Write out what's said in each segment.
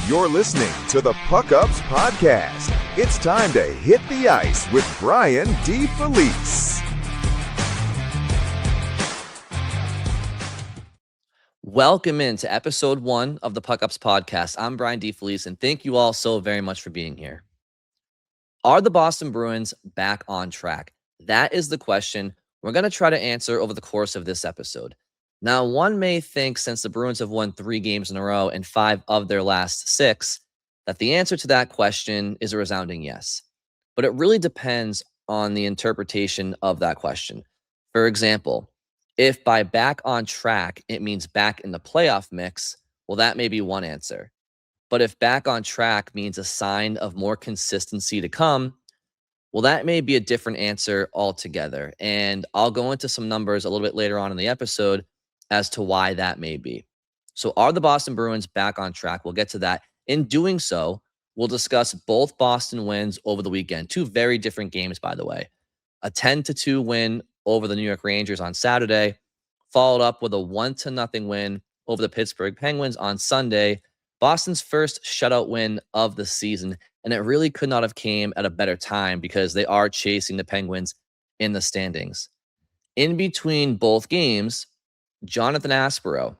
You're listening to the PuckUps Podcast. It's time to hit the ice with Brian DeFelice. Welcome into episode 1 of the PuckUps Podcast. I'm Brian DeFelice, and thank you all so very much for being here. Are the Boston Bruins back on track? That is the question we're going to try to answer over the course of this episode. Now, one may think since the Bruins have won 3 games in a row and 5 of their last 6, that the answer to that question is a resounding yes. But it really depends on the interpretation of that question. For example, if by back on track, it means back in the playoff mix, well, that may be one answer. But if back on track means a sign of more consistency to come, well, that may be a different answer altogether. And I'll go into some numbers a little bit later on in the episode as to why that may be. So are the Boston Bruins back on track? We'll get to that. In doing so, we'll discuss both Boston wins over the weekend. 2 very different games, by the way. A 10-2 win over the New York Rangers on Saturday, followed up with a 1-0 win over the Pittsburgh Penguins on Sunday. Boston's first shutout win of the season, and it really could not have came at a better time because they are chasing the Penguins in the standings. In between both games, Jonathan Aspero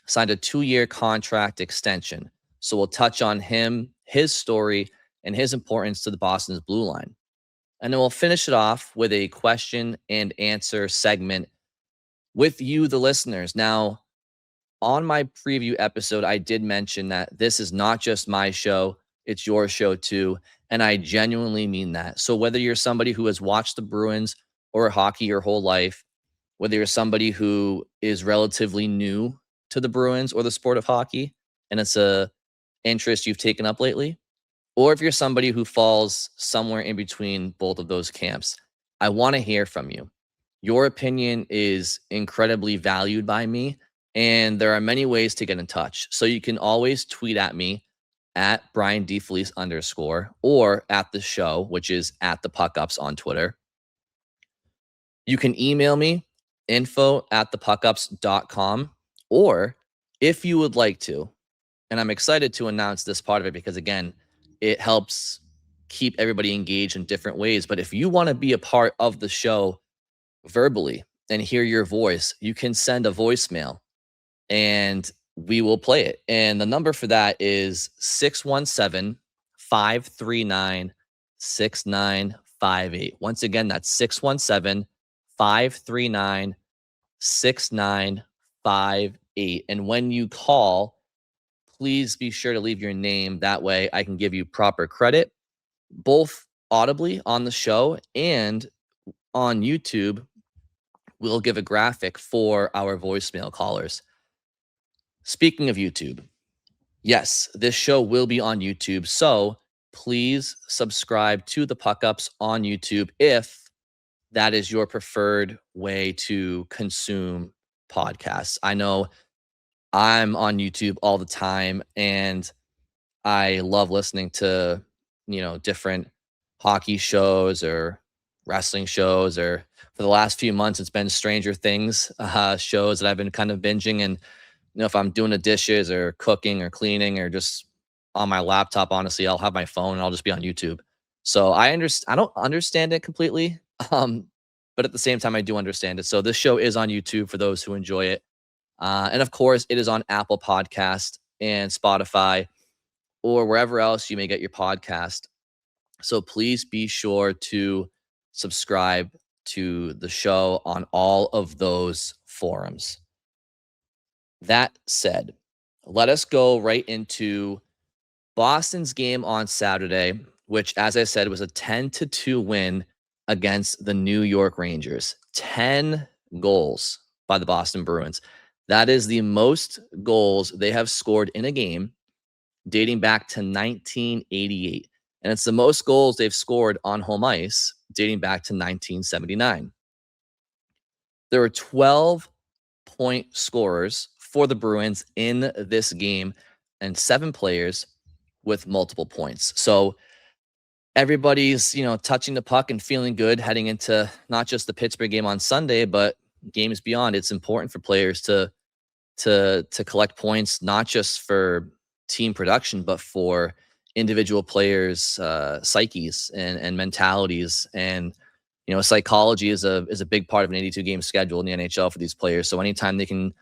signed a 2-year contract extension. So we'll touch on him, his story, and his importance to the Boston's blue line. And then we'll finish it off with a question and answer segment with you, the listeners. Now, on my preview episode, I did mention that this is not just my show, it's your show too. And I genuinely mean that. So whether you're somebody who has watched the Bruins or hockey your whole life, whether you're somebody who is relatively new to the Bruins or the sport of hockey, and it's a interest you've taken up lately, or if you're somebody who falls somewhere in between both of those camps, I want to hear from you. Your opinion is incredibly valued by me, and there are many ways to get in touch. So you can always tweet at me at Brian DeFelice _ or at the show, which is at the PuckUps on Twitter. You can email me info@thepuckups.com, or if you would like to, and I'm excited to announce this part of it because, again, it helps keep everybody engaged in different ways. But if you want to be a part of the show verbally and hear your voice, you can send a voicemail and we will play it. And the number for that is 617-539-6958. Once again, that's 617-539-6958. And when you call, please be sure to leave your name. That way I can give you proper credit, both audibly on the show and on YouTube. We'll give a graphic for our voicemail callers. Speaking of YouTube, yes, this show will be on YouTube. So please subscribe to the PuckUps on YouTube if that is your preferred way to consume podcasts. I know I'm on YouTube all the time, and I love listening to, different hockey shows or wrestling shows, or for the last few months, it's been Stranger Things shows that I've been kind of binging. And, if I'm doing the dishes or cooking or cleaning or just on my laptop, honestly, I'll have my phone and I'll just be on YouTube. So I don't understand it completely. But at the same time, I do understand it. So this show is on YouTube for those who enjoy it. And of course, it is on Apple Podcast and Spotify or wherever else you may get your podcast. So please be sure to subscribe to the show on all of those forums. That said, let us go right into Boston's game on Saturday, which, as I said, was a 10-2 win against the New York Rangers. 10 goals by the Boston Bruins. That is the most goals they have scored in a game dating back to 1988. And it's the most goals they've scored on home ice dating back to 1979. There were 12-point scorers for the Bruins in this game and 7 players with multiple points. So everybody's, touching the puck and feeling good heading into not just the Pittsburgh game on Sunday, but games beyond. It's important for players to collect points, not just for team production, but for individual players' psyches and mentalities. And psychology is a big part of an 82 game schedule in the NHL for these players. So anytime they can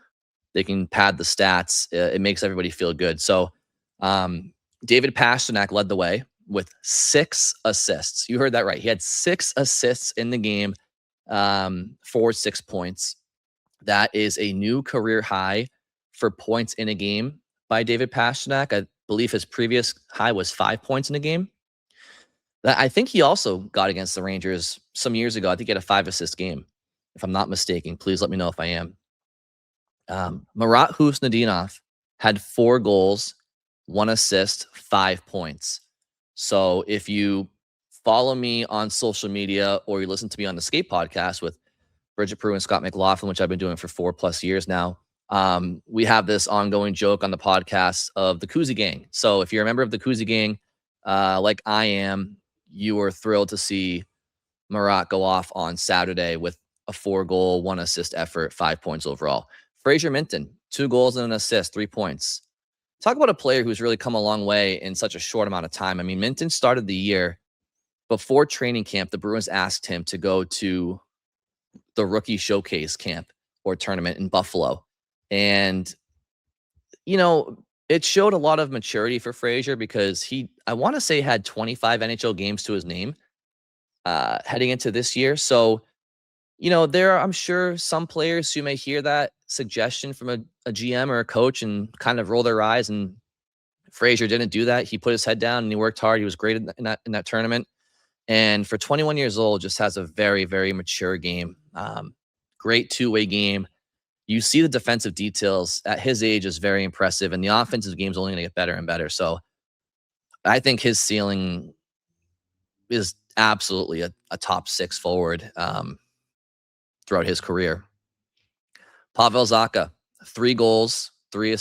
pad the stats, it makes everybody feel good. So David Pastrnak led the way with 6 assists. You heard that right. He had 6 assists in the game for 6 points. That is a new career high for points in a game by David Pastrnak. I believe his previous high was 5 points in a game. I think he also got against the Rangers some years ago. I think he had a 5-assist game, if I'm not mistaken. Please let me know if I am. Marat Husnudinov had 4 goals, 1 assist, 5 points. So if you follow me on social media or you listen to me on the Skate Podcast with Bridget Prue and Scott McLaughlin, which I've been doing for 4+ years now, we have this ongoing joke on the podcast of the Koozie Gang. So if you're a member of the Koozie Gang, like I am, you were thrilled to see Marat go off on Saturday with a 4-goal, 1-assist effort, 5 points overall. Fraser Minton, 2 goals and an assist, 3 points. Talk about a player who's really come a long way in such a short amount of time. I mean, Minton started the year before training camp. The Bruins asked him to go to the rookie showcase camp or tournament in Buffalo. And, it showed a lot of maturity for Fraser because I want to say, had 25 NHL games to his name heading into this year. So, there are, I'm sure, some players who may hear that suggestion from a GM or a coach and kind of roll their eyes. And Fraser didn't do that. He put his head down and he worked hard. He was great in that tournament. And for 21 years old, just has a very, very mature game. Great two-way game. You see the defensive details at his age is very impressive, and the offensive game is only going to get better and better. So I think his ceiling is absolutely a top 6 forward throughout his career. Pavel Zacha, 3 goals, 3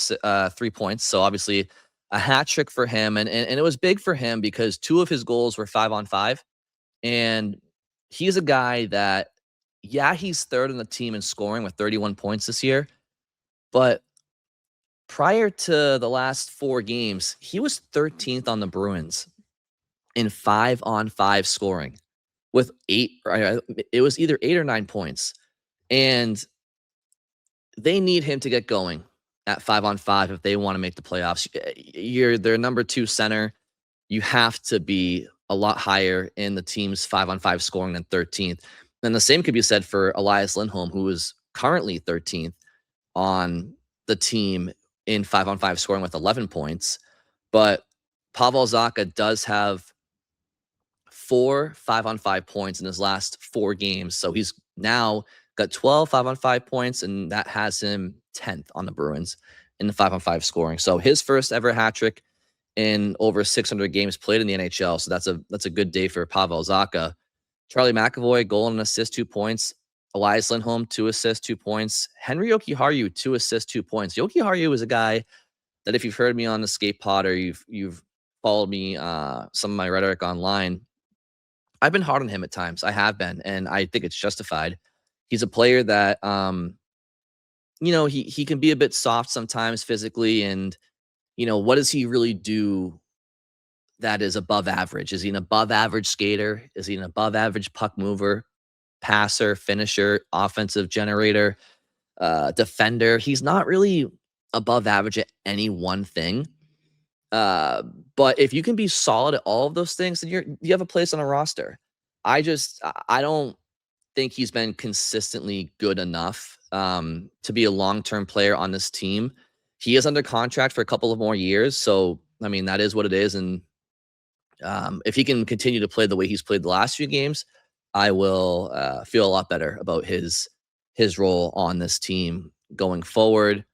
points. So obviously a hat trick for him. And it was big for him because 2 of his goals were 5-on-5. And he's a guy that, he's 3rd in the team in scoring with 31 points this year. But prior to the last 4 games, he was 13th on the Bruins in 5-on-5 scoring with 8. It was either 8 or 9 points. And they need him to get going at 5-on-5 if they want to make the playoffs. You're their number 2 center. You have to be a lot higher in the team's 5-on-5 scoring than 13th. And the same could be said for Elias Lindholm, who is currently 13th on the team in 5-on-5 scoring with 11 points. But Pavel Zacha does have 4 5-on-5 points in his last 4 games. So he's now got 12 5-on-5 points, and that has him 10th on the Bruins in the 5-on-5 scoring. So his first ever hat trick in over 600 games played in the NHL. So that's a good day for Pavel Zacha. Charlie McAvoy, goal and assist, 2 points. Elias Lindholm, 2 assists, 2 points. Henry Jokiharju, 2 assists, 2 points. Jokiharju is a guy that if you've heard me on the Skate Pod or you've followed me some of my rhetoric online, I've been hard on him at times. I have been, and I think it's justified. He's a player that he can be a bit soft sometimes physically, and what does he really do that is above average? Is he an above average skater? Is he an above average puck mover, passer, finisher, offensive generator, defender? He's not really above average at any one thing. But if you can be solid at all of those things, then you have a place on a roster. I don't think he's been consistently good enough to be a long-term player on this team. He is under contract for a couple of more years. So, I mean, that is what it is. And if he can continue to play the way he's played the last few games, I will feel a lot better about his role on this team going forward.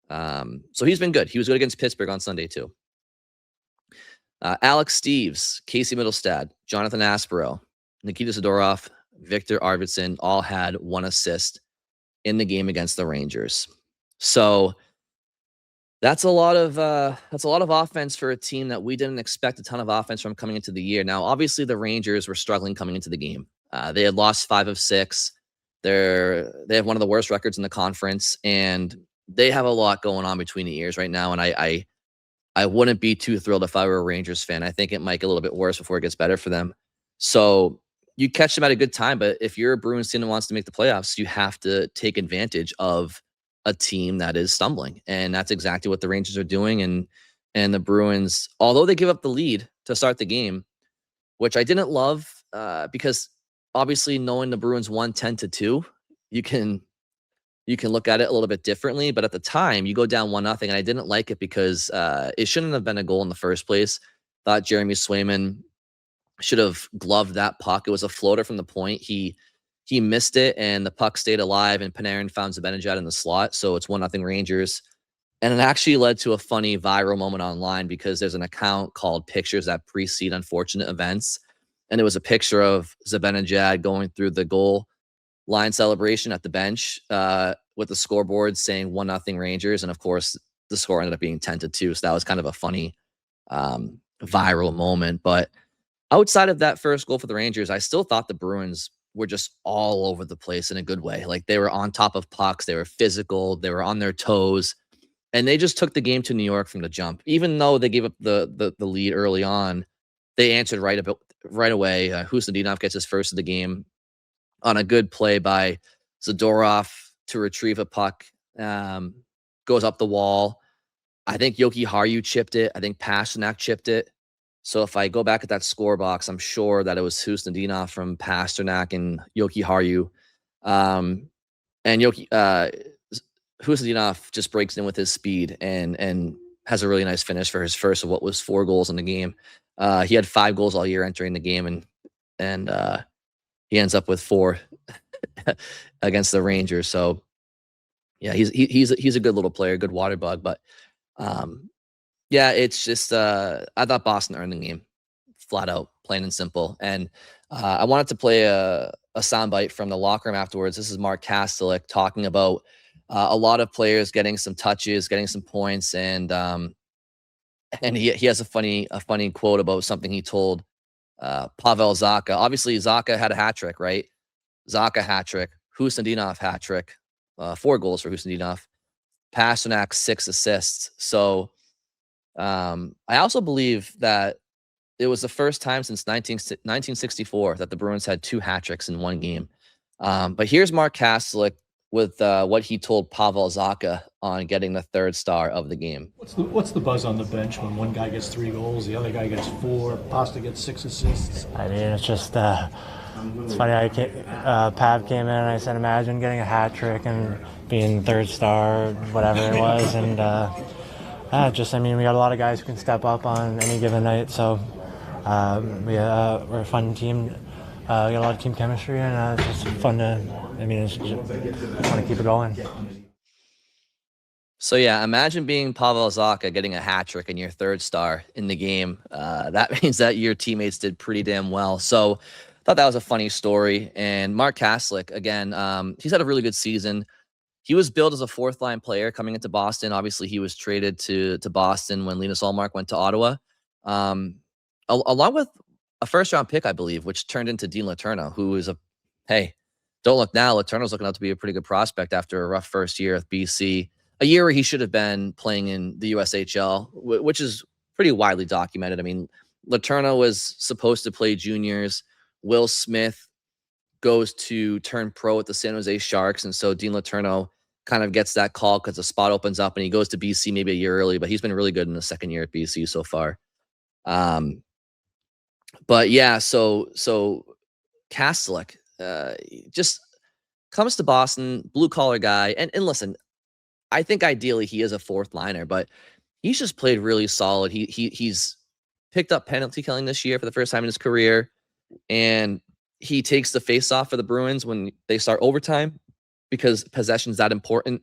So he's been good. He was good against Pittsburgh on Sunday too. Alex Steeves, Casey Middlestad, Jonathan Aspero, Nikita Zadorov, Victor Arvidsson all had 1 assist in the game against the Rangers. So that's a lot of offense for a team that we didn't expect a ton of offense from coming into the year. Now, obviously, the Rangers were struggling coming into the game. They had lost 5 of 6. They have one of the worst records in the conference, and they have a lot going on between the ears right now. And I I wouldn't be too thrilled if I were a Rangers fan. I think it might get a little bit worse before it gets better for them. So you catch them at a good time, but if you're a Bruins team that wants to make the playoffs, you have to take advantage of a team that is stumbling, and that's exactly what the Rangers are doing. And the Bruins, although they give up the lead to start the game, which I didn't love, because obviously knowing the Bruins won 10-2, you can look at it a little bit differently. But at the time, you go down 1-0, and I didn't like it because it shouldn't have been a goal in the first place. Thought Jeremy Swayman should have gloved that puck. It was a floater from the point. He missed it, and the puck stayed alive, and Panarin found Zibanejad in the slot. So it's 1-0 Rangers. And it actually led to a funny viral moment online because there's an account called Pictures That Precede Unfortunate Events. And it was a picture of Zibanejad going through the goal line celebration at the bench with the scoreboard saying 1-0 Rangers. And of course, the score ended up being 10-2. So that was kind of a funny viral moment. But outside of that first goal for the Rangers, I still thought the Bruins were just all over the place in a good way. Like, they were on top of pucks. They were physical. They were on their toes. And they just took the game to New York from the jump. Even though they gave up the lead early on, they answered right away. Husnudinov gets his first of the game on a good play by Zadorov to retrieve a puck. Goes up the wall. I think Yoki Haru chipped it. I think Pasternak chipped it. So if I go back at that score box, I'm sure that it was Husnudinov from Pasternak and Yoki Haru. And Husnudinov just breaks in with his speed and has a really nice finish for his first of what was 4 goals in the game. He had 5 goals all year entering the game, and he ends up with 4 against the Rangers. So yeah, he's a good little player, good water bug. But yeah, it's just I thought Boston earned the game, flat out, plain and simple. And I wanted to play a soundbite from the locker room afterwards. This is Mark Kastelik talking about a lot of players getting some touches, getting some points, and he has a funny quote about something he told Pavel Zacha. Obviously, Zacha had a hat trick, right? Zacha hat trick, Husnudinov hat trick, 4 goals for Husnudinov, Pasternak 6 assists. So I also believe that it was the first time since 1964 that the Bruins had 2 hat tricks in one game. But here's Mark Kastelik with what he told Pavel Zacha on getting the 3rd star of the game. What's the buzz on the bench when one guy gets 3 goals, the other guy gets 4, Pasta gets 6 assists? I mean, it's just it's funny. Pav came in and I said, imagine getting a hat trick and being 3rd star, whatever it was, and we got a lot of guys who can step up on any given night. So we're a fun team. We got a lot of team chemistry, and it's just fun to. I just want to keep it going. So yeah, imagine being Pavel Zacha getting a hat trick and your 3rd star in the game. That means that your teammates did pretty damn well. So I thought that was a funny story. And Mark Kastelik, again, he's had a really good season. He was billed as a 4th-line player coming into Boston. Obviously, he was traded to Boston when Linus Ullmark went to Ottawa, along with a 1st-round pick, I believe, which turned into Dean Letourneau, who is don't look now, Letourneau's looking out to be a pretty good prospect after a rough first year with BC, a year where he should have been playing in the USHL, which is pretty widely documented. I mean, Letourneau was supposed to play juniors. Will Smith goes to turn pro at the San Jose Sharks, and so Dean Letourneau kind of gets that call because the spot opens up, and he goes to BC maybe a year early, but he's been really good in the 2nd year at BC so far. But yeah, so Kastelik just comes to Boston, blue collar guy, and listen, I think ideally he is a 4th liner, but he's just played really solid. He's picked up penalty killing this year for the first time in his career, and he takes the face off for the Bruins when they start overtime because possession's that important.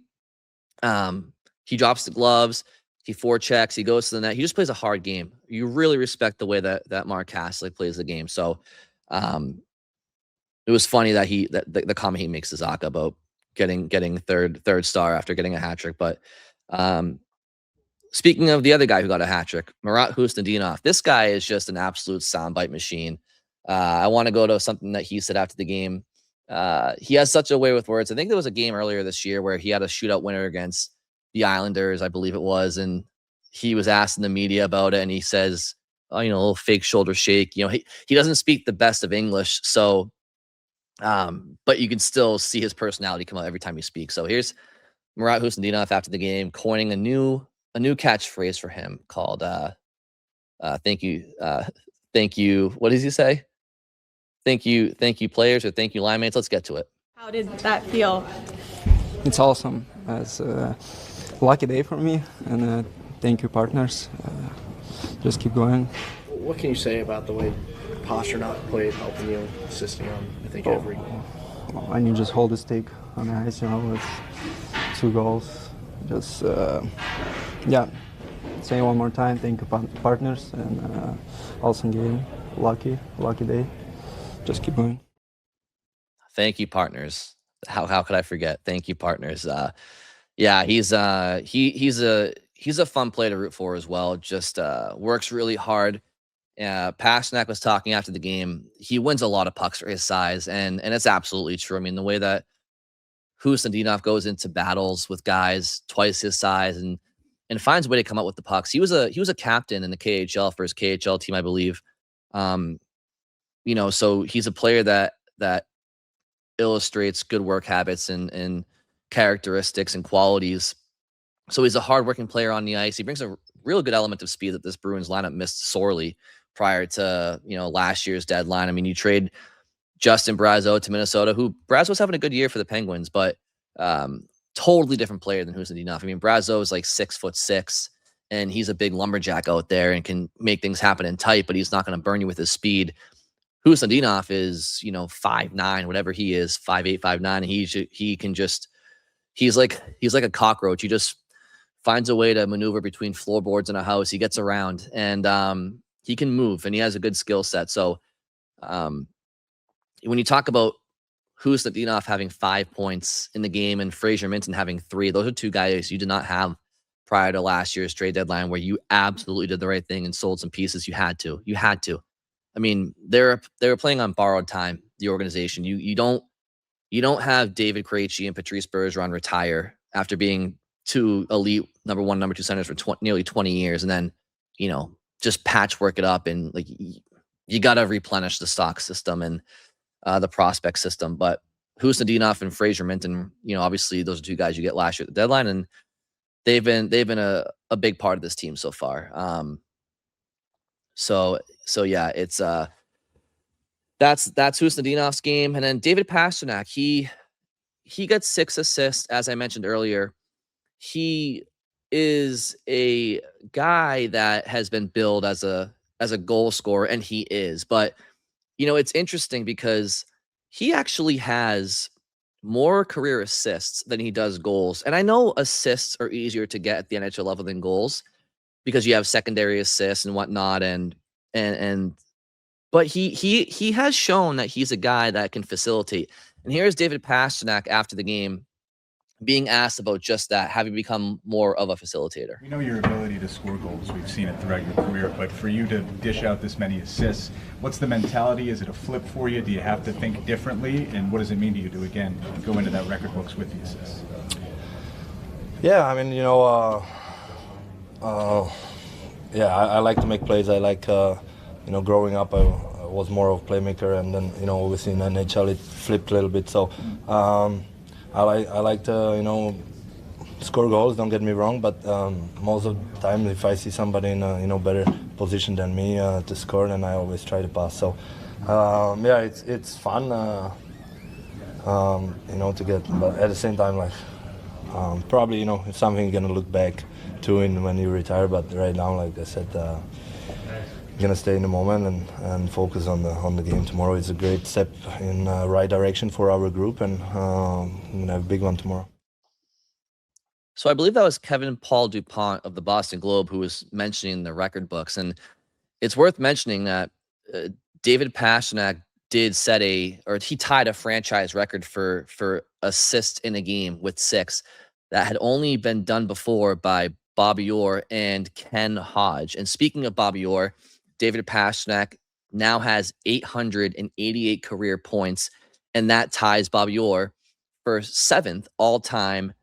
He drops the gloves, he forechecks, he goes to the net. He just plays a hard game. You really respect the way that Mark Kastelik plays the game. So it was funny that the comment he makes to Zacha about getting third star after getting a hat trick. But speaking of the other guy who got a hat trick, Marat Husnudinov, this guy is just an absolute soundbite machine. I want to go to something that he said after the game. He has such a way with words. I think there was a game earlier this year where he had a shootout winner against the Islanders, I believe it was, and he was asked in the media about it, and he says, oh, a little fake shoulder shake. He doesn't speak the best of English, so but you can still see his personality come out every time he speaks. So here's Murat Husnudinov after the game coining a new catchphrase for him called thank you. What does he say? Thank you players, or thank you line mates. Let's get to it. How did that feel? It's awesome. It's a lucky day for me, and thank you, partners. Just keep going. What can you say about the way Pastrnak played, helping you, assisting on, I think, every goal? And you just hold the stick on the ice, it's 2 goals. Just, say one more time, thank you, partners, and awesome game. Lucky day. Just keep going. Thank you, partners. How could I forget? Thank you, partners. He's a fun player to root for as well. Just works really hard. Pastrnak was talking after the game. He wins a lot of pucks for his size, and it's absolutely true. I mean, the way that Husnudinov goes into battles with guys twice his size and finds a way to come up with the pucks. He was a captain in the KHL for his KHL team, I believe. So he's a player that illustrates good work habits and characteristics and qualities. So he's a hardworking player on the ice. He brings a real good element of speed that this Bruins lineup missed sorely prior to last year's deadline. I mean, you trade Justin Brazeau to Minnesota, who Brazeau's having a good year for the Penguins, but totally different player than Husnudinov. I mean, Brazeau is like 6'6", and he's a big lumberjack out there and can make things happen in tight, but he's not going to burn you with his speed. Husnudinov is 5'9", whatever he is, 5'8", 5'9", and he can just he's like a cockroach. He just finds a way to maneuver between floorboards in a house. He gets around, and he can move, and he has a good skill set. So when you talk about Husnudinov having 5 points in the game and Fraser Minten having 3, those are 2 guys you did not have prior to last year's trade deadline, where you absolutely did the right thing and sold some pieces. You had to. I mean, they were playing on borrowed time, the organization. You don't have David Krejci and Patrice Bergeron retire after being 2 elite number 1, number 2 centers for nearly 20 years, and then just patchwork it up, and like you got to replenish the stock system and the prospect system. But Husnudinov and Fraser Minten, obviously those are 2 guys you get last year at the deadline, and they've been a big part of this team so far. So yeah, it's that's Husnudinov's game. And then David Pastrnak, he got 6 assists, as I mentioned earlier. He is a guy that has been billed as a goal scorer, and he is. But it's interesting because he actually has more career assists than he does goals. And I know assists are easier to get at the NHL level than goals because you have secondary assists and whatnot, but he has shown that he's a guy that can facilitate. And here's David Pastrnak after the game being asked about just that. Have you become more of a facilitator? We know your ability to score goals. We've seen it throughout your career, but for you to dish out this many assists, what's the mentality? Is it a flip for you? Do you have to think differently? And what does it mean to you to, again, go into that record books with the assists? Yeah, I mean, I like to make plays. I like, growing up, I was more of a playmaker, and then, obviously in NHL it flipped a little bit. So I like to, score goals, don't get me wrong, but most of the time if I see somebody in a better position than me to score, then I always try to pass. So it's fun, to get, but at the same time, probably, it's something you're going to look back to when you retire, but right now, like I said, going to stay in the moment and focus on the game tomorrow. It's a great step in the right direction for our group, and we're going to have a big one tomorrow. So I believe that was Kevin Paul DuPont of the Boston Globe who was mentioning the record books. And it's worth mentioning that David Pastrnak he tied a franchise record for assists in a game with 6 that had only been done before by Bobby Orr and Ken Hodge. And speaking of Bobby Orr, David Pastrnak now has 888 career points, and that ties Bobby Orr for 7th all-time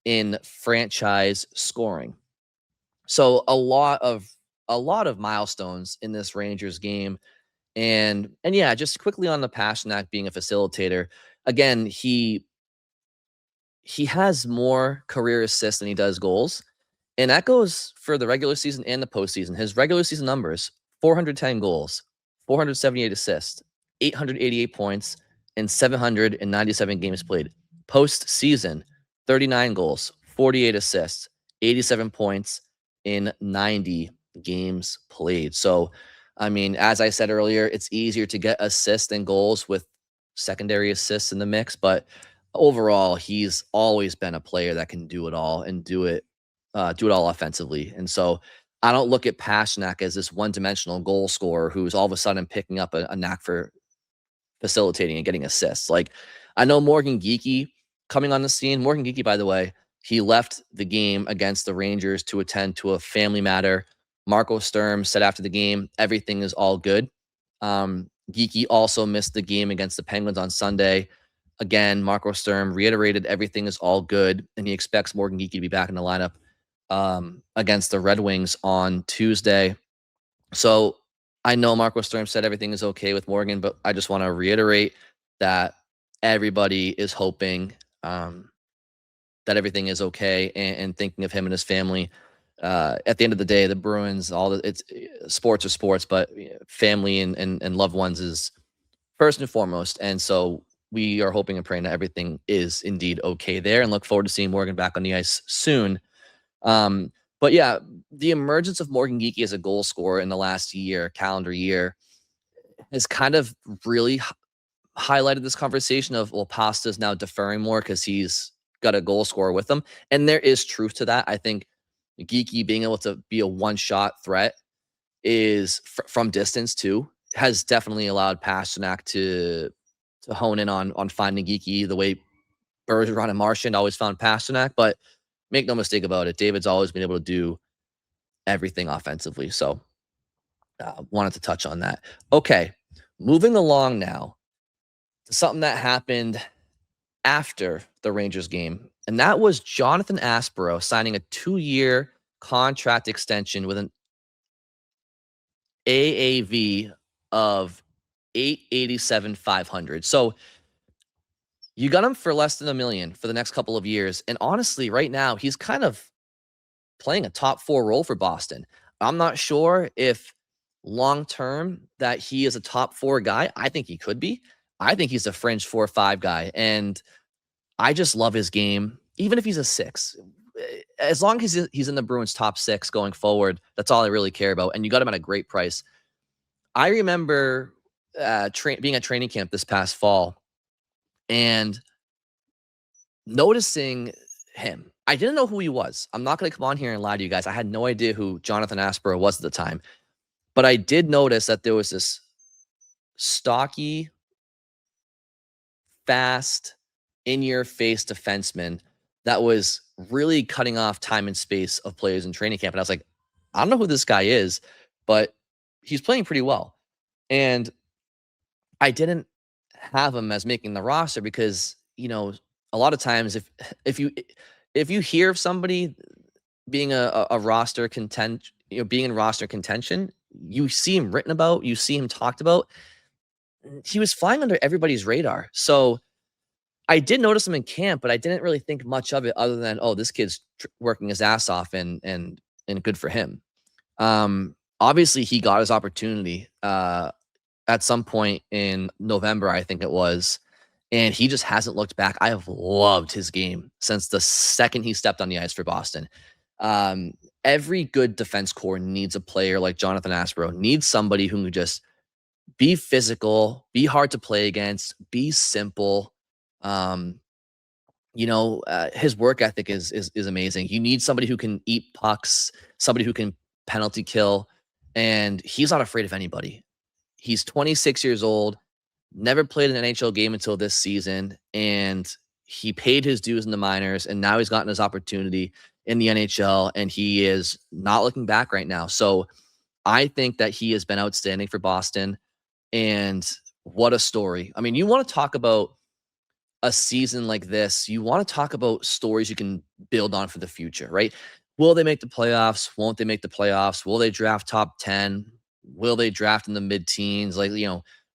in franchise scoring. So a lot of milestones in this Rangers game. And yeah, just quickly on the Pastrnak being a facilitator. Again, he has more career assists than he does goals. And that goes for the regular season and the postseason. His regular season numbers: 410 goals, 478 assists, 888 points, and 797 games played. Postseason: 39 goals, 48 assists, 87 points in 90 games played. So, I mean, as I said earlier, it's easier to get assists than goals with secondary assists in the mix. But overall, he's always been a player that can do it all and do it all offensively. And so I don't look at Pastrnak as this one-dimensional goal scorer who's all of a sudden picking up a knack for facilitating and getting assists. Like, I know Morgan Geekie coming on the scene. Morgan Geekie, by the way, he left the game against the Rangers to attend to a family matter. Marco Sturm said after the game, everything is all good. Geekie also missed the game against the Penguins on Sunday. Again, Marco Sturm reiterated everything is all good, and he expects Morgan Geekie to be back in the lineup against the Red Wings on Tuesday. So I know Marco Sturm said everything is okay with Morgan, but I just want to reiterate that everybody is hoping that everything is okay and thinking of him and his family. At the end of the day, the Bruins, it's sports are sports, but family and loved ones is first and foremost. And so we are hoping and praying that everything is indeed okay there, and look forward to seeing Morgan back on the ice soon. But yeah, the emergence of Morgan Geekie as a goal scorer in the last calendar year, has kind of really highlighted this conversation of, well, Pasta's now deferring more because he's got a goal scorer with him. And there is truth to that. I think Geekie being able to be a one-shot threat is from distance too, has definitely allowed Pastrnak to hone in on finding Geekie the way Bergeron and Marchand always found Pastrnak. But make no mistake about it, David's always been able to do everything offensively. So wanted to touch on that. Okay, moving along now to something that happened after the Rangers game, and that was Jonathan Aspero signing a 2-year contract extension with an AAV of $887,500. So you got him for less than $1 million for the next couple of years. And honestly, right now, he's kind of playing a top 4 role for Boston. I'm not sure if long-term that he is a top 4 guy. I think he could be. I think he's a fringe 4 or 5 guy. And I just love his game, even if he's a 6. As long as he's in the Bruins top 6 going forward, that's all I really care about. And you got him at a great price. I remember being at training camp this past fall and noticing him. I didn't know who he was. I'm not going to come on here and lie to you guys. I had no idea who Jonathan Aspero was at the time. But I did notice that there was this stocky, fast, in-your-face defenseman that was really cutting off time and space of players in training camp. And I was like, I don't know who this guy is, but he's playing pretty well. And I didn't have him as making the roster because, a lot of times if you hear of somebody being a roster being in roster contention, you see him written about, you see him talked about. He was flying under everybody's radar. So I did notice him in camp, but I didn't really think much of it other than, oh, this kid's working his ass off and good for him. Obviously he got his opportunity at some point in November, I think it was, and he just hasn't looked back. I have loved his game since the second he stepped on the ice for Boston. Every good defense core needs a player like Jonathan Aspero, needs somebody who can just be physical, be hard to play against, be simple. His work ethic is amazing. You need somebody who can eat pucks, somebody who can penalty kill, and he's not afraid of anybody. He's 26 years old, never played an NHL game until this season, and he paid his dues in the minors, and now he's gotten his opportunity in the NHL, and he is not looking back right now. So I think that he has been outstanding for Boston, and what a story. I mean, you want to talk about a season like this, you want to talk about stories you can build on for the future, right? Will they make the playoffs? Won't they make the playoffs? Will they draft top 10? Will they draft in the mid-teens? Like,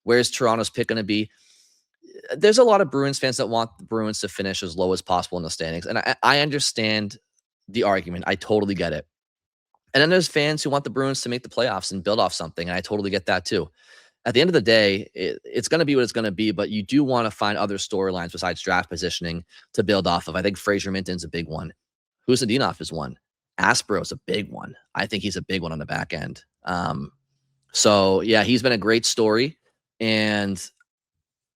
where's Toronto's pick going to be? There's a lot of Bruins fans that want the Bruins to finish as low as possible in the standings. And I understand the argument. I totally get it. And then there's fans who want the Bruins to make the playoffs and build off something. And I totally get that too. At the end of the day, it's going to be what it's going to be, but you do want to find other storylines besides draft positioning to build off of. I think Fraser Minton's a big one. Husadinov is one. Aspero's a big one. I think he's a big one on the back end. So yeah, he's been a great story, and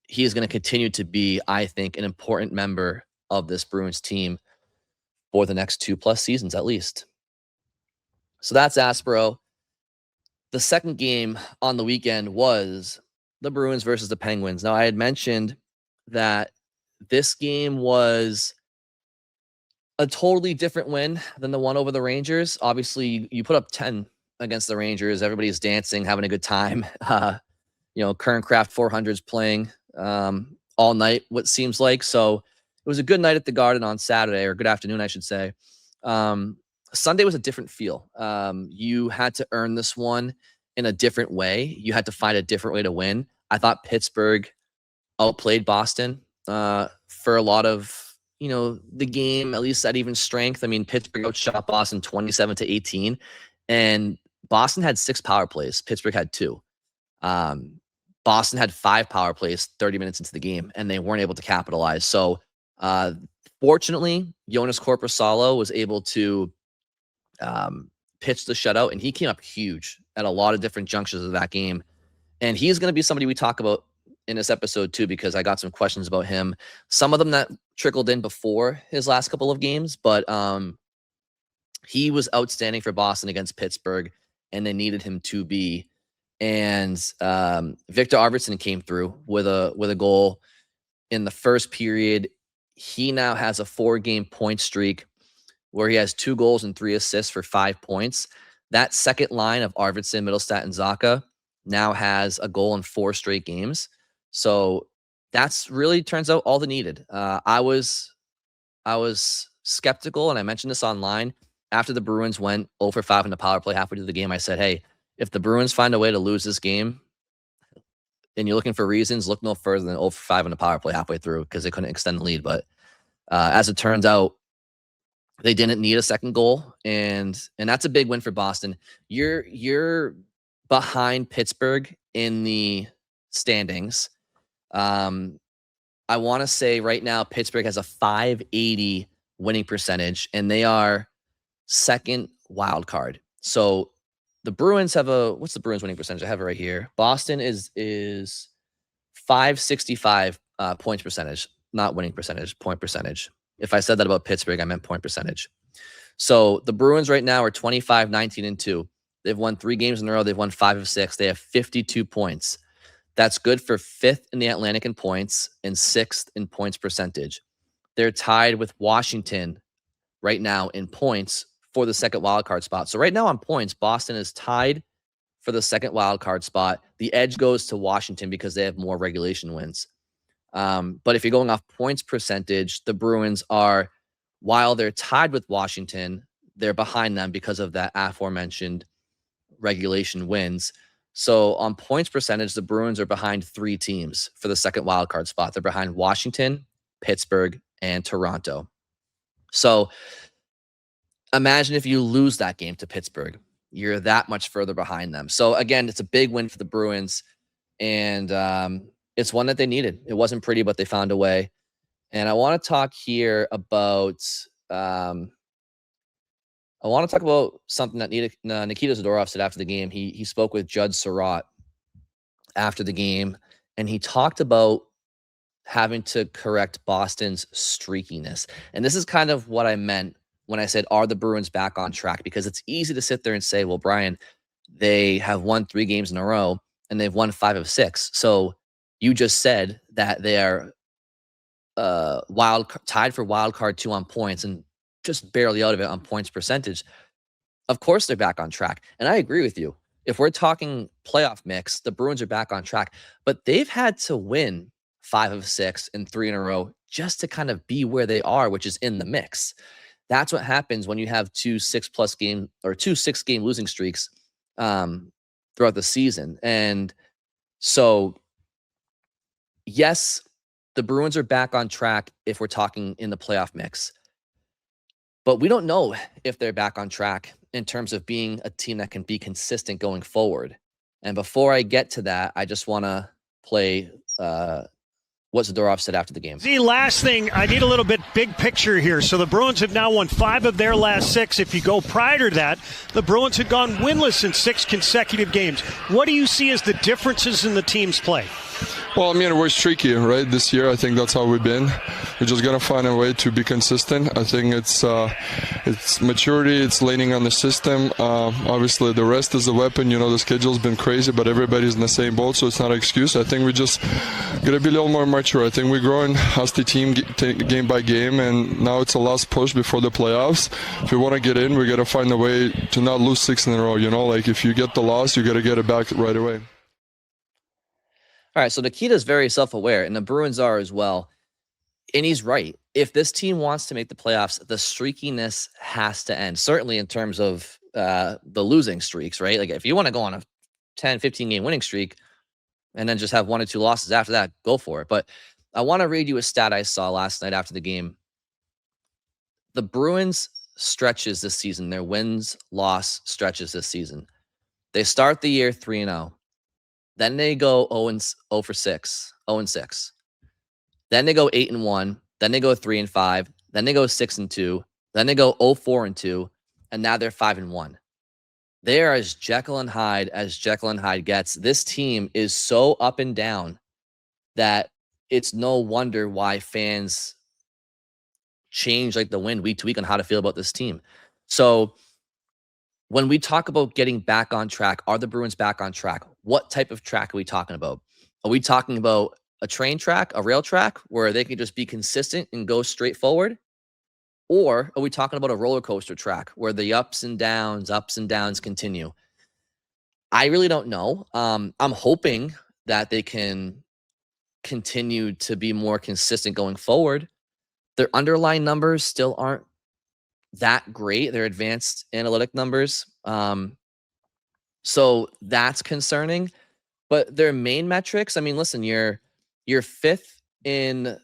he is going to continue to be, I think, an important member of this Bruins team for the next 2+ seasons at least. So that's Aspero. The second game on the weekend was the Bruins versus the Penguins. Now, I had mentioned that this game was a totally different win than the one over the Rangers. Obviously, you put up 10 against the Rangers. Everybody's dancing, having a good time. Current Craft 400s playing all night, what seems like. So it was a good night at the Garden on Saturday, or good afternoon, I should say. Sunday was a different feel. You had to earn this one in a different way. You had to find a different way to win. I thought Pittsburgh outplayed Boston for a lot of the game, at least at even strength. I mean, Pittsburgh outshot Boston 27-18, and Boston had 6 power plays. Pittsburgh had 2. Boston had 5 power plays 30 minutes into the game, and they weren't able to capitalize. So, fortunately, Jonas Korpisalo was able to pitch the shutout, and he came up huge at a lot of different junctures of that game. And he's going to be somebody we talk about in this episode too, because I got some questions about him. Some of them that trickled in before his last couple of games, but he was outstanding for Boston against Pittsburgh, and they needed him to be. And Victor Arvidsson came through with a goal in the first period. He now has a 4-game point streak where he has 2 goals and 3 assists for 5 points. That second line of Arvidsson, Middlestat, and Zacha now has a goal in 4 straight games. So that's really, turns out, all they needed. I was skeptical, and I mentioned this online after the Bruins went 0 for 5 in the power play halfway through the game. I said, hey, if the Bruins find a way to lose this game and you're looking for reasons, look no further than 0 for 5 in the power play halfway through, because they couldn't extend the lead. But as it turns out, they didn't need a second goal, and that's a big win for Boston. You're behind Pittsburgh in the standings. I want to say right now Pittsburgh has a .580 winning percentage, and they are second wild card. So the Bruins have what's the Bruins winning percentage? I have it right here. Boston is .565 points percentage, not winning percentage, point percentage. If I said that about Pittsburgh, I meant point percentage. So the Bruins right now are 25-19-2. They've won 3 games in a row. They've won 5 of 6. They have 52 points. That's good for 5th in the Atlantic in points and 6th in points percentage. They're tied with Washington right now in points for the second wildcard spot. So right now on points, Boston is tied for the second wildcard spot. The edge goes to Washington because they have more regulation wins. But if you're going off points percentage, the Bruins are, while they're tied with Washington, they're behind them because of that aforementioned regulation wins. So on points percentage, the Bruins are behind 3 teams for the second wildcard spot. They're behind Washington, Pittsburgh, and Toronto. So imagine if you lose that game to Pittsburgh, you're that much further behind them. So again, it's a big win for the Bruins, and it's one that they needed. It wasn't pretty, but they found a way. And I want to talk here about something that Nikita Zadorov said after the game. He spoke with Judd Surratt after the game, and he talked about having to correct Boston's streakiness. And this is kind of what I meant when I said, are the Bruins back on track? Because it's easy to sit there and say, well, Brian, they have won 3 games in a row, and they've won 5 of 6. So you just said that they are tied for wild card 2 on points and just barely out of it on points percentage. Of course they're back on track. And I agree with you. If we're talking playoff mix, the Bruins are back on track. But they've had to win 5 of 6 and 3 in a row just to kind of be where they are, which is in the mix. That's what happens when you have two 6-game losing streaks throughout the season. And so, yes, the Bruins are back on track if we're talking in the playoff mix. But we don't know if they're back on track in terms of being a team that can be consistent going forward. And before I get to that, I just want to play what Zadorov said after the game. The last thing, I need a little bit big picture here. So the Bruins have now won 5 of their last 6. If you go prior to that, the Bruins had gone winless in 6 consecutive games. What do you see as the differences in the team's play? Well, I mean, we're streaky, right? This year, I think that's how we've been. We're just gonna find a way to be consistent. I think it's maturity, it's leaning on the system. Obviously, the rest is a weapon. You know, the schedule's been crazy, but everybody's in the same boat, so it's not an excuse. I think we just gotta be a little more mature. I think we're growing as the team game by game, and now it's a last push before the playoffs. If we want to get in, we gotta find a way to not lose 6 in a row. You know, like if you get the loss, you gotta get it back right away. All right, so Nikita's very self-aware, and the Bruins are as well. And he's right. If this team wants to make the playoffs, the streakiness has to end, certainly in terms of the losing streaks, right? Like if you want to go on a 10, 15-game winning streak and then just have 1 or 2 losses after that, go for it. But I want to read you a stat I saw last night after the game. The Bruins stretches this season, their wins-loss stretches this season. They start the year 3-0. Then they go 0-6. Then they go 8-1. Then they go 3-5. Then they go 6-2. Then they go 0-4-2. And now they're 5-1. They are as Jekyll and Hyde as Jekyll and Hyde gets. This team is so up and down that it's no wonder why fans change like the wind week to week on how to feel about this team. So when we talk about getting back on track, are the Bruins back on track? What type of track are we talking about? Are we talking about a train track, a rail track, where they can just be consistent and go straight forward? Or are we talking about a roller coaster track where the ups and downs continue? I really don't know. I'm hoping that they can continue to be more consistent going forward. Their underlying numbers still aren't that great, their advanced analytic numbers. So that's concerning. But their main metrics, I mean, listen, you're 5th in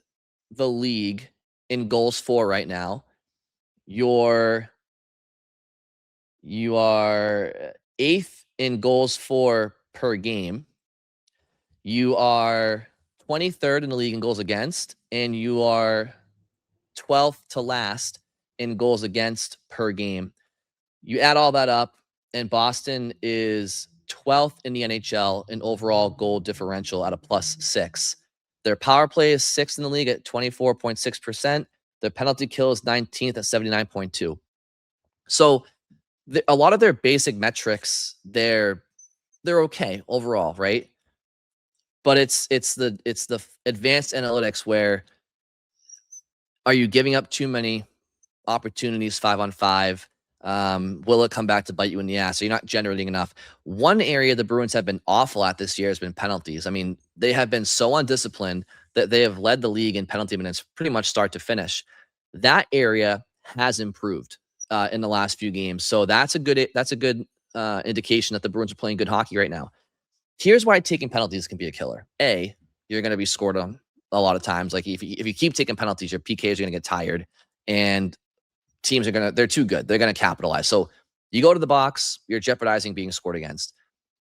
the league in goals for right now. You are 8th in goals for per game. You are 23rd in the league in goals against, and you are 12th to last in goals against per game. You add all that up, and Boston is 12th in the NHL in overall goal differential at a +6. Their power play is 6th in the league at 24.6%. Their penalty kill is 19th at 79.2. So a lot of their basic metrics, they're okay overall, right? But it's the advanced analytics where are you giving up too many opportunities 5-on-5? Will it come back to bite you in the ass? So you're not generating enough. One area the Bruins have been awful at this year has been penalties. I mean, they have been so undisciplined that they have led the league in penalty minutes pretty much start to finish. That area has improved in the last few games. So that's a good indication that the Bruins are playing good hockey right now. Here's why taking penalties can be a killer. A, you're going to be scored on a lot of times. Like if you keep taking penalties, your PKs are going to get tired, and teams they're too good. They're going to capitalize. So you go to the box, you're jeopardizing being scored against.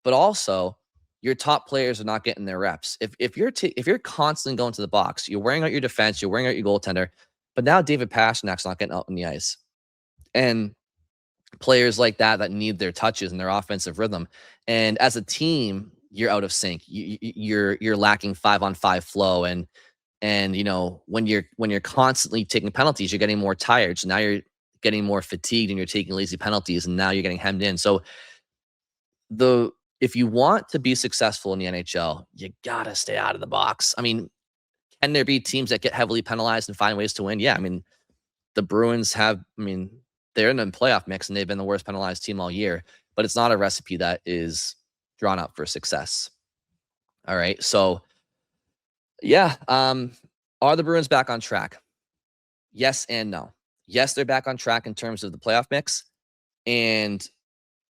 But also, your top players are not getting their reps. If you're constantly going to the box, you're wearing out your defense, you're wearing out your goaltender, but now David Pasternak's not getting out on the ice. And players like that need their touches and their offensive rhythm. And as a team, you're out of sync. You're lacking 5-on-5 flow, and you know, when you're constantly taking penalties, you're getting more tired. So now you're getting more fatigued and you're taking lazy penalties, and now you're getting hemmed in. So if you want to be successful in the NHL, you gotta stay out of the box. I mean, can there be teams that get heavily penalized and find ways to win? Yeah. I mean, the Bruins they're in the playoff mix and they've been the worst penalized team all year, but it's not a recipe that is drawn up for success. All right. So yeah. Are the Bruins back on track? Yes and no. Yes, they're back on track in terms of the playoff mix.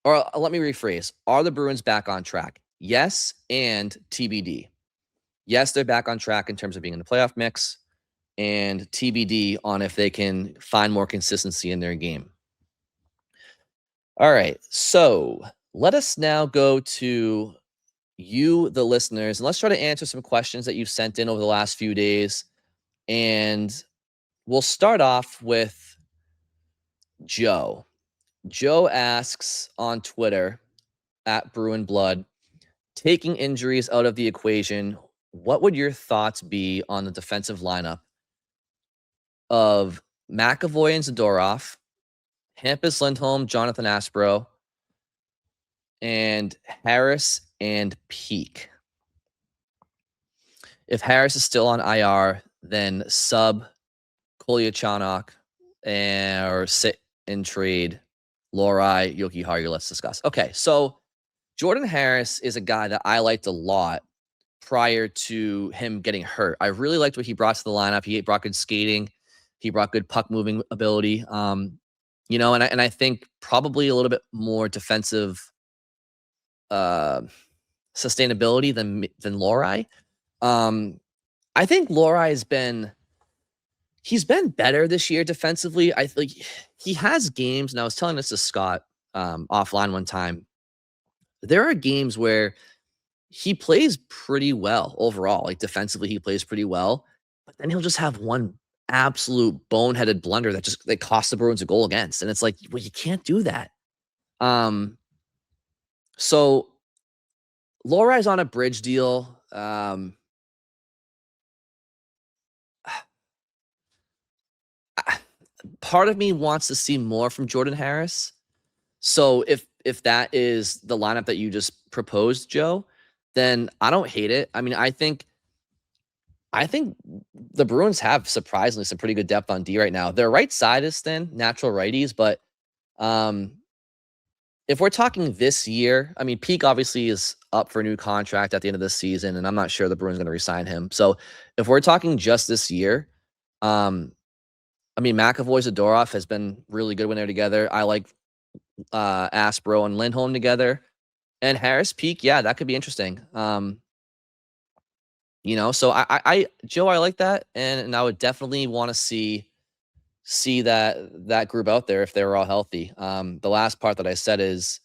Or let me rephrase. Are the Bruins back on track? Yes, and TBD. Yes, they're back on track in terms of being in the playoff mix, and TBD on if they can find more consistency in their game. All right, so let us now go to you, the listeners, and let's try to answer some questions that you've sent in over the last few days. And we'll start off with Joe. Joe asks on Twitter, @BruinBlood, taking injuries out of the equation, what would your thoughts be on the defensive lineup of McAvoy and Zadorov, Hampus Lindholm, Jonathan Aspro, and Harris and Peak? If Harris is still on IR, then sub Kolyachonok or sit and trade Lorai, Yoki Harger. Let's discuss. Okay, so Jordan Harris is a guy that I liked a lot prior to him getting hurt. I really liked what he brought to the lineup. He brought good skating. He brought good puck moving ability. And I think probably a little bit more defensive sustainability than Lorai. I think Lorai he's been better this year defensively. I think he has games, and I was telling this to Scott offline one time. There are games where he plays pretty well overall. Like defensively, he plays pretty well, but then he'll just have one absolute boneheaded blunder that costs the Bruins a goal against. And it's like, well, you can't do that. So Lorai's on a bridge deal. Part of me wants to see more from Jordan Harris. So if that is the lineup that you just proposed, Joe, then I don't hate it. I mean, I think the Bruins have surprisingly some pretty good depth on D right now. Their right side is thin, natural righties, but if we're talking this year, I mean, Peak obviously is up for a new contract at the end of this season, and I'm not sure the Bruins are going to re-sign him. So if we're talking just this year, I mean, McAvoy Zadorov has been really good when they're together. I like Aspro and Lindholm together. And Harris Peak, yeah, that could be interesting. So Joe, I like that. And I would definitely want to see that group out there if they were all healthy. The last part that I said is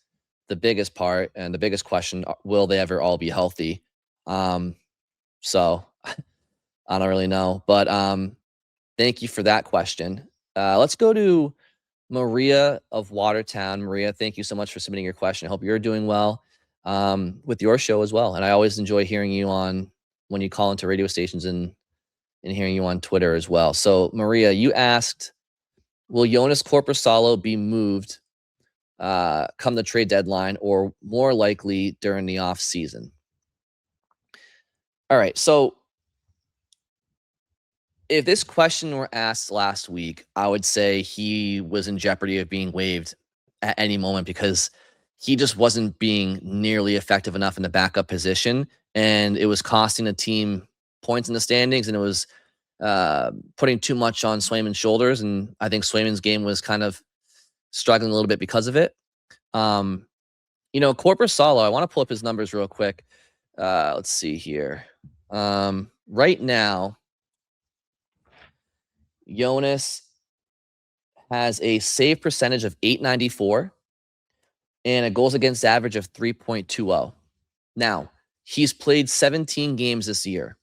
the biggest part and the biggest question, will they ever all be healthy? So I don't really know, but thank you for that question. Let's go to Maria of Watertown. Maria, thank you so much for submitting your question. I hope you're doing well with your show as well. And I always enjoy hearing you when you call into radio stations and hearing you on Twitter as well. So Maria, you asked, will Jonas Korpisalo be moved come the trade deadline or more likely during the off season? All right. So if this question were asked last week, I would say he was in jeopardy of being waived at any moment because he just wasn't being nearly effective enough in the backup position, and it was costing the team points in the standings, and it was putting too much on Swayman's shoulders, and I think Swayman's game was kind of struggling a little bit because of it. Korpisalo, I want to pull up his numbers real quick. Let's see here. Right now, Jonas has a save percentage of .894 and a goals against average of 3.20. Now, he's played 17 games this year.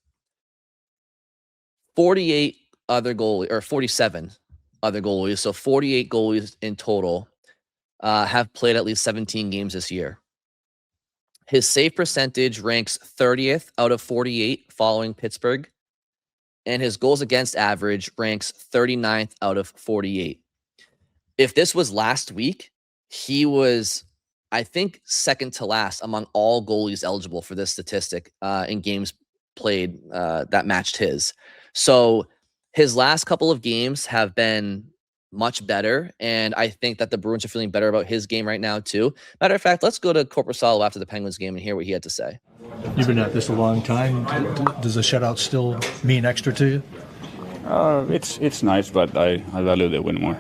47 other goalies, so 48 goalies in total have played at least 17 games this year. His save percentage ranks 30th out of 48 following Pittsburgh, and his goals against average ranks 39th out of 48. If this was last week, he was, I think, second to last among all goalies eligible for this statistic in games played that matched his. So his last couple of games have been much better, and I think that the Bruins are feeling better about his game right now too. Matter of fact, let's go to Korpisalo after the Penguins game and hear what he had to say. You've been at this a long time. Does a shutout still mean extra to you? It's nice, but I value the win more.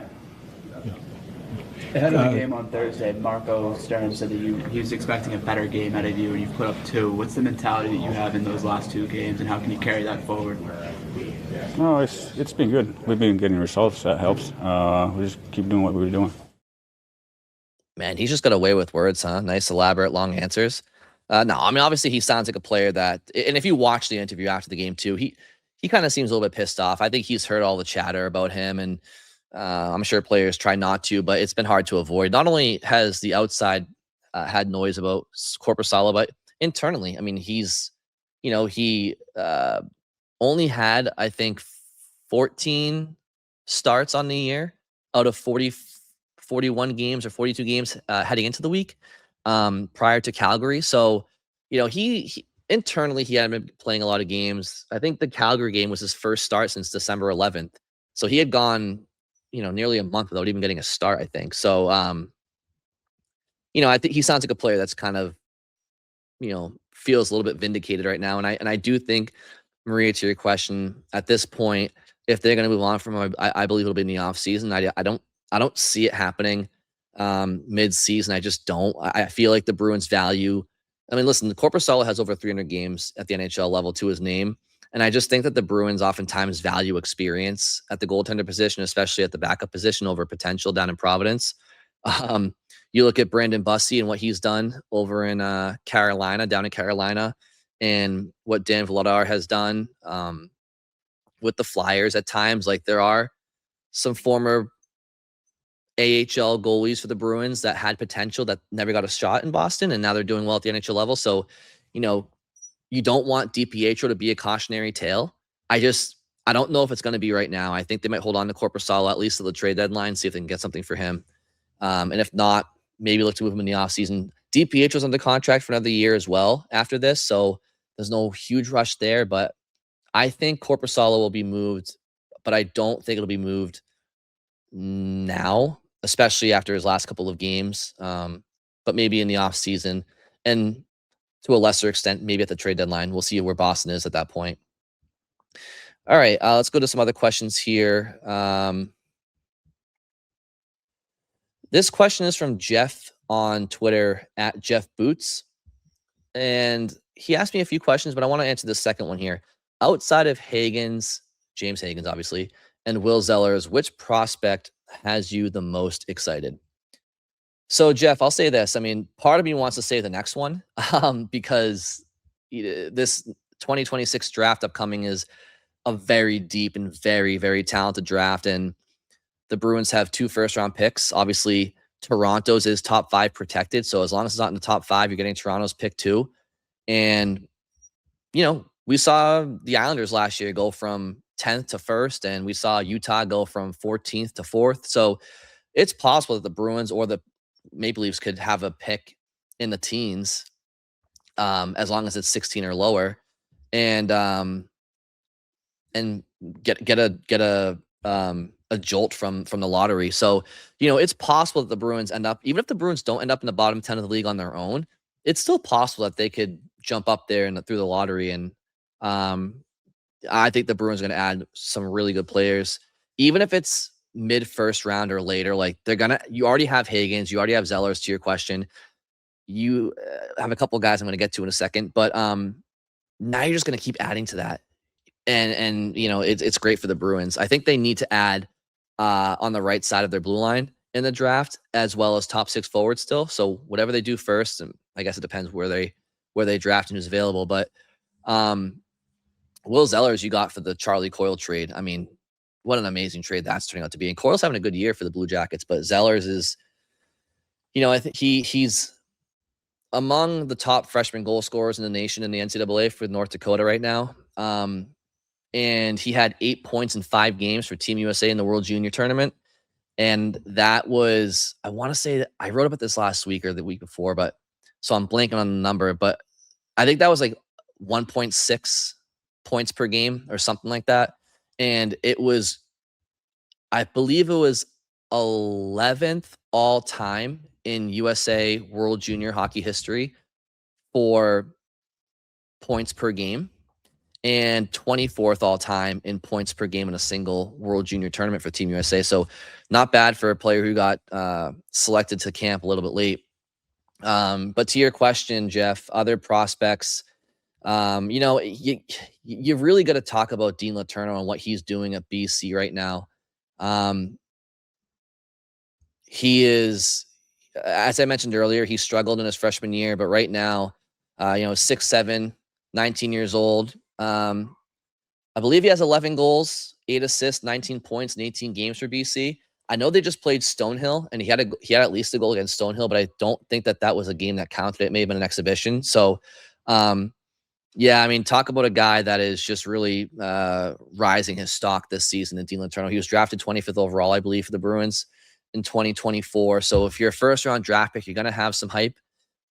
Ahead of the game on Thursday, Marco Stern said that he was expecting a better game out of you, and you've put up 2. What's the mentality that you have in those last 2 games, and how can you carry that forward? No, it's been good. We've been getting results. That helps. We just keep doing what we're doing. Man, he's just got away with words, huh? Nice, elaborate, long answers. No, I mean, obviously he sounds like a player that, and if you watch the interview after the game too, he kind of seems a little bit pissed off. I think he's heard all the chatter about him, and I'm sure players try not to, but it's been hard to avoid. Not only has the outside had noise about Korpisalo, but internally, I mean, he only had, I think, 14 starts on the year out of 41 games or 42 games heading into the week prior to Calgary. So, he internally, he hadn't been playing a lot of games. I think the Calgary game was his first start since December 11th. So he had gone, nearly a month without even getting a start, I think. So, I think he sounds like a player that's kind of, feels a little bit vindicated right now. And I do think, Maria, to your question, at this point, if they're going to move on from him, I believe it'll be in the offseason. I don't see it happening mid-season. I just don't. I feel like the Bruins value. I mean, listen, the Korpisalo has over 300 games at the NHL level to his name. And I just think that the Bruins oftentimes value experience at the goaltender position, especially at the backup position, over potential down in Providence. You look at Brandon Bussey and what he's done over in Carolina, down in Carolina, and what Dan Vladar has done with the Flyers at times. Like, there are some former AHL goalies for the Bruins that had potential that never got a shot in Boston, and now they're doing well at the NHL level. So, you don't want DiPietro to be a cautionary tale. I don't know if it's going to be right now. I think they might hold on to Korpisalo at least to the trade deadline, see if they can get something for him. And if not, maybe look to move him in the offseason. DiPietro's under contract for another year as well after this, so there's no huge rush there. But I think Korpisalo will be moved, but I don't think it'll be moved now, especially after his last couple of games. But maybe in the offseason, and to a lesser extent, maybe at the trade deadline. We'll see where Boston is at that point. All right, let's go to some other questions here. This question is from Jeff on Twitter at Jeff Boots. And he asked me a few questions, but I want to answer the second one here. Outside of James Hagens, obviously, and Will Zellers, which prospect has you the most excited? So, Jeff, I'll say this. I mean, part of me wants to say the next one because this 2026 draft upcoming is a very deep and very, very talented draft. And the Bruins have 2 first-round picks. Obviously, Toronto's is top 5 protected. So as long as it's not in the top 5, you're getting Toronto's pick too. And, we saw the Islanders last year go from 10th to 1st, and we saw Utah go from 14th to 4th. So it's possible that the Bruins or the Maple Leafs could have a pick in the teens, as long as it's 16 or lower, and get a jolt from the lottery. So, it's possible that the Bruins end up, even if the Bruins don't end up in the bottom 10 of the league on their own, it's still possible that they could jump up there and through the lottery. And I think the Bruins are going to add some really good players, even if it's mid first round or later. Like, you already have Hagens, you already have Zellers, to your question. You have a couple of guys I'm going to get to in a second, but now you're just going to keep adding to that. And it's great for the Bruins. I think they need to add on the right side of their blue line in the draft, as well as top 6 forwards still. So whatever they do first, and I guess it depends where they draft and who's available. But Will Zellers you got for the Charlie Coyle trade. I mean, what an amazing trade that's turning out to be. And Coyle's having a good year for the Blue Jackets, but Zellers is, I think he's among the top freshman goal scorers in the nation in the NCAA for North Dakota right now. And he had 8 points in 5 games for Team USA in the World Junior Tournament. And that was, I want to say that I wrote about this last week or the week before, but so I'm blanking on the number, but I think that was like 1.6 points per game or something like that. And it was, I believe it was 11th all time in USA World Junior Hockey history for points per game. and 24th all time in points per game in a single World Junior tournament for Team USA. So not bad for a player who got selected to camp a little bit late. But to your question, Jeff, other prospects, you really got to talk about Dean Letourneau and what he's doing at BC right now. He is, as I mentioned earlier, he struggled in his freshman year, but right now, 6'7", 19 years old. I believe he has 11 goals, 8 assists, 19 points in 18 games for BC. I know they just played Stonehill, and he had at least a goal against Stonehill, but I don't think that was a game that counted. It may have been an exhibition. So, yeah, I mean, talk about a guy that is just really rising his stock this season in Dean Letourneau. He was drafted 25th overall, I believe, for the Bruins in 2024. So if you're a first-round draft pick, you're going to have some hype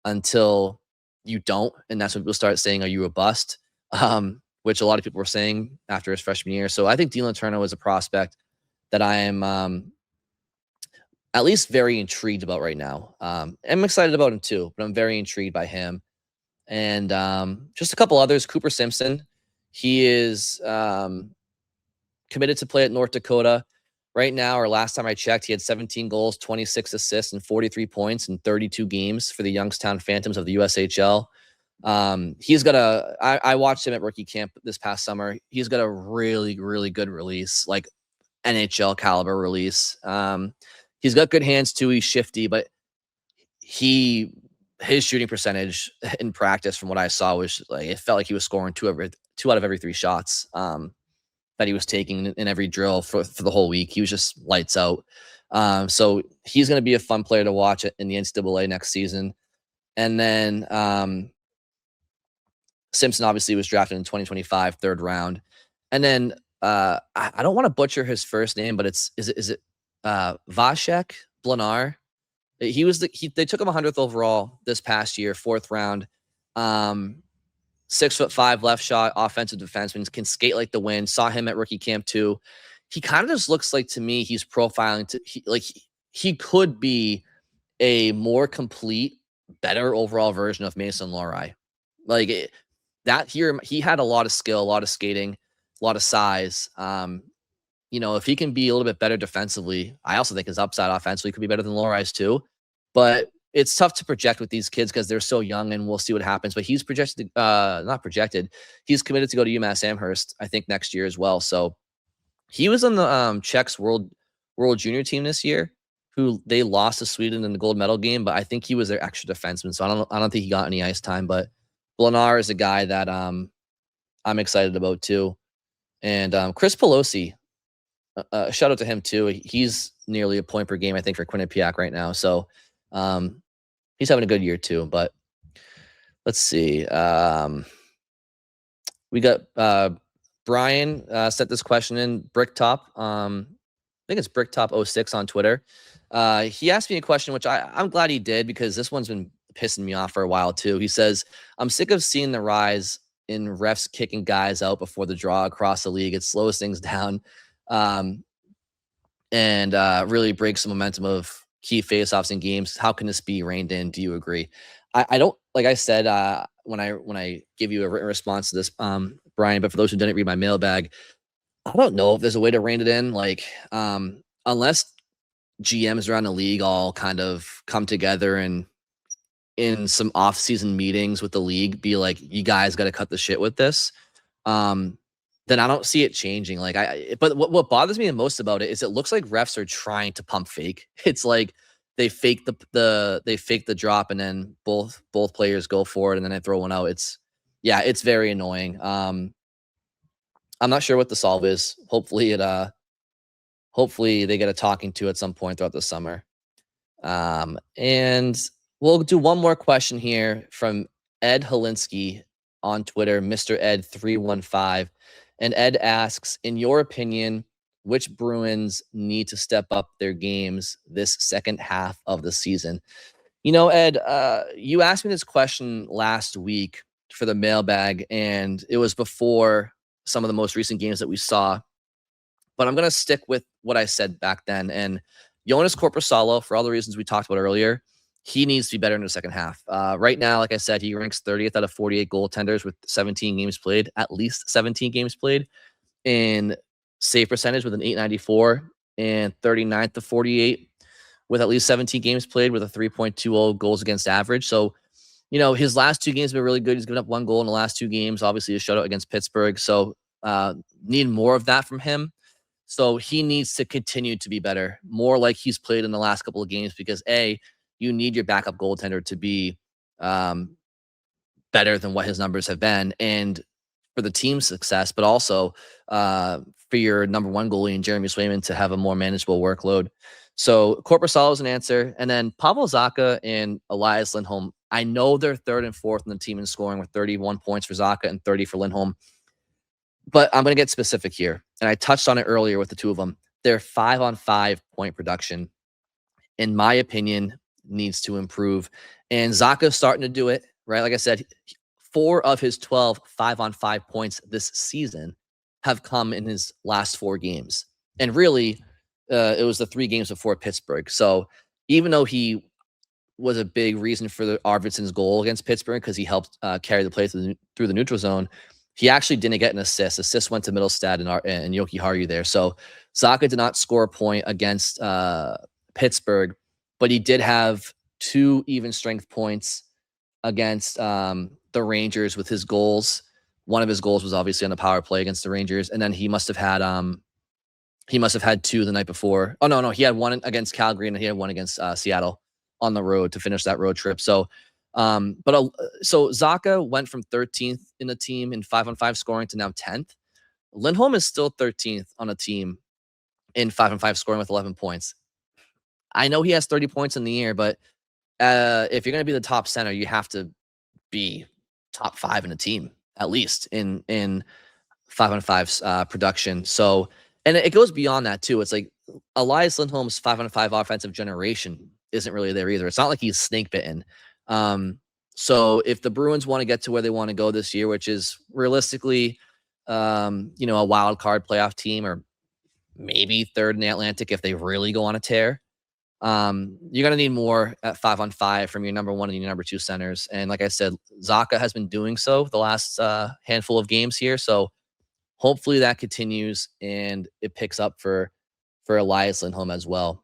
until you don't, and that's when people start saying, are you a bust? Which a lot of people were saying after his freshman year. So I think Dean Letourneau is a prospect that I am at least very intrigued about right now. I'm excited about him too, but I'm very intrigued by him. And just a couple others. Cooper Simpson, he is committed to play at North Dakota right now, or last time I checked, he had 17 goals, 26 assists, and 43 points in 32 games for the Youngstown Phantoms of the USHL. He's got I watched him at rookie camp this past summer. He's got a really, really good release, like NHL caliber release. He's got good hands too. He's shifty, but his shooting percentage in practice, from what I saw, was like, it felt like he was scoring two out of every 3 shots that he was taking in every drill for the whole week. He was just lights out. So he's going to be a fun player to watch in the NCAA next season. And then Simpson obviously was drafted in 2025, 3rd round. And then I don't want to butcher his first name, but is it Vasek Blanar? They took him 100th overall this past year, 4th round. 6'5" left shot, offensive defenseman, can skate like the wind. Saw him at rookie camp too. He kind of just looks like, to me, he's profiling he could be a more complete, better overall version of Mason Lohrei. He had a lot of skill, a lot of skating, a lot of size. If he can be a little bit better defensively, I also think his upside offensively could be better than Lohrai's too. But it's tough to project with these kids because they're so young, and we'll see what happens. But he's he's committed to go to UMass Amherst, I think, next year as well. So he was on the Czechs World Junior team this year, who they lost to Sweden in the gold medal game, but I think he was their extra defenseman. So I don't think he got any ice time, but Blanar is a guy that I'm excited about too. And Chris Pelosi, shout out to him too. He's nearly a point per game, I think, for Quinnipiac right now. So he's having a good year too. But let's see. We got Brian sent this question in. Bricktop. I think it's Bricktop06 on Twitter. He asked me a question, which I'm glad he did, because this one's been pissing me off for a while too. He says, I'm sick of seeing the rise in refs kicking guys out before the draw across the league. It slows things down and really breaks the momentum of key faceoffs in games. How can this be reined in? Do you agree? I don't, like I said, when I give you a written response to this, Brian, but for those who didn't read my mailbag, I don't know if there's a way to rein it in. Unless GMs around the league all kind of come together and in some off-season meetings with the league be like, you guys got to cut the shit with this, then I don't see it changing. But what bothers me the most about it is it looks like refs are trying to pump fake. It's like they fake the drop, and then both players go for it, and then they throw one out. It's very annoying. I'm not sure what the solve is. Hopefully they get a talking to at some point throughout the summer. And we'll do one more question here from Ed Holinsky on Twitter, Mr. Ed315. And Ed asks, in your opinion, which Bruins need to step up their games this second half of the season? Ed, you asked me this question last week for the mailbag, and it was before some of the most recent games that we saw. But I'm going to stick with what I said back then. And Jonas Korpisalo, for all the reasons we talked about earlier, he needs to be better in the second half. Right now, like I said, he ranks 30th out of 48 goaltenders with 17 games played, at least 17 games played, in save percentage with an 894, and 39th of 48 with at least 17 games played with a 3.20 goals against average. So, his last 2 games have been really good. He's given up 1 goal in the last 2 games, obviously a shutout against Pittsburgh. So need more of that from him. So he needs to continue to be better, more like he's played in the last couple of games, because you need your backup goaltender to be better than what his numbers have been, and for the team's success, but also for your number 1 goalie and Jeremy Swayman to have a more manageable workload. So Korpisalo is an answer. And then Pavel Zacha and Elias Lindholm, I know they're 3rd and 4th in the team in scoring with 31 points for Zacha and 30 for Lindholm. But I'm going to get specific here. And I touched on it earlier with the two of them. Their 5-on-5 point production, in my opinion, needs to improve. And Zacha's starting to do it, right? Like I said, 4 of his 12 5-on-5 points this season have come in his last 4 games. And really, it was the 3 games before Pittsburgh. So even though he was a big reason for the Arvidsson's goal against Pittsburgh, because he helped carry the play through the neutral zone, he actually didn't get an assist. Assist went to Middlestad and Yoki Haru there. So Zacha did not score a point against Pittsburgh, but he did have 2 even strength points against the Rangers with his goals. One of his goals was obviously on the power play against the Rangers, and then he must have had 2 the night before. Oh no, he had 1 against Calgary and he had 1 against Seattle on the road to finish that road trip. So so Zacha went from 13th in the team in 5-on-5 scoring to now 10th. Lindholm is still 13th on a team in 5-on-5 scoring with 11 points. I know he has 30 points in the year, but if you're going to be the top center, you have to be top 5 in a team, at least in 5-on-5 production. So, and it goes beyond that too. It's like Elias Lindholm's 5-on-5 offensive generation isn't really there either. It's not like he's snake bitten. So if the Bruins want to get to where they want to go this year, which is realistically, a wild card playoff team, or maybe 3rd in the Atlantic if they really go on a tear, you're going to need more at 5-on-5 from your number 1 and your number 2 centers. And like I said, Zacha has been doing so the last handful of games here. So hopefully that continues and it picks up for Elias Lindholm as well.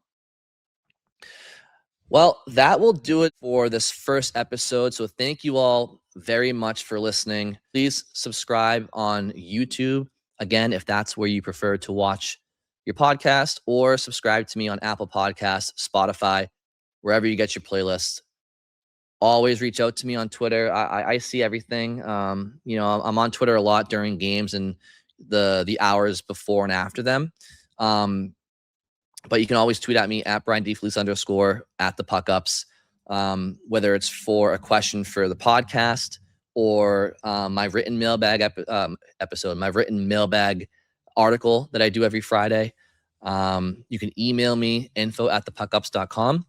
Well, that will do it for this first episode. So thank you all very much for listening. Please subscribe on YouTube. Again, if that's where you prefer to watch your podcast, or subscribe to me on Apple Podcasts, Spotify, wherever you get your playlists. Always reach out to me on Twitter. I see everything. I'm on Twitter a lot during games and the hours before and after them. But you can always tweet at me at @BrianDFelice_ at the PuckUps, whether it's for a question for the podcast or my written mailbag episode, my written mailbag article that I do every Friday. You can email me info@thepuckups.com.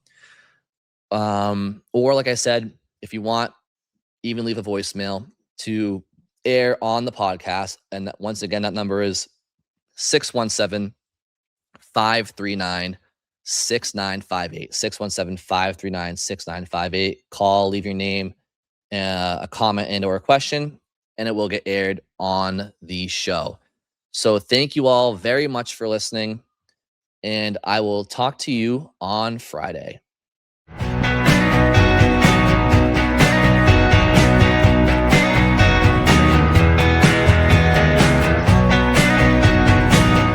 Or like I said, if you want, even leave a voicemail to air on the podcast. And once again, that number is 617-539-6958, 617-539-6958. Call, leave your name, a comment and or a question, and it will get aired on the show. So thank you all very much for listening, and I will talk to you on Friday.